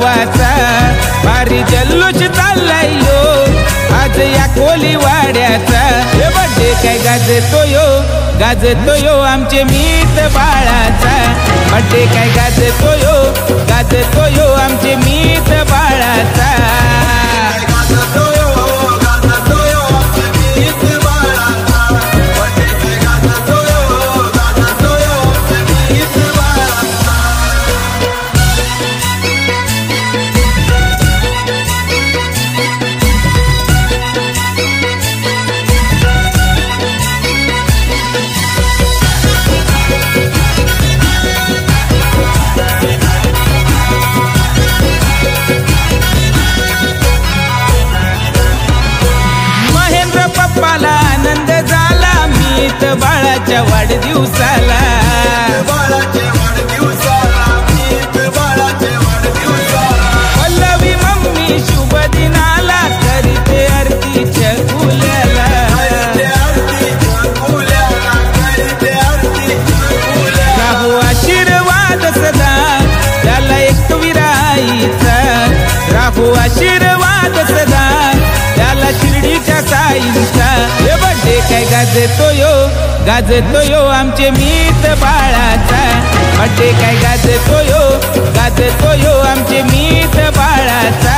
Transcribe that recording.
भावाचा भारी जल्लोष चाललाय यो आज या कोलीवाड्याचा। हे बड्डे काय गाजतो यो आमचे मीत बाळाचा। बड्डे काय गाजतो यो आमचे मीत बाळाचा। पप्पाला आनंद झाला मीत बाळाच्या वाढदिवसाला। पल्लवी मम्मी शुभ दिनाला करते आरतीच्या फुल्याला। राहू आशीर्वाद सदा त्याला एकविराईचा। राहू आशीर्वाद सदा त्याला शिर्डीच्या साईंचा। हे बड्डे काय गाजतो यो आमचे मीत बाळाचा। बड्डे काय गाजतो यो आमचे मीत बाळाचा।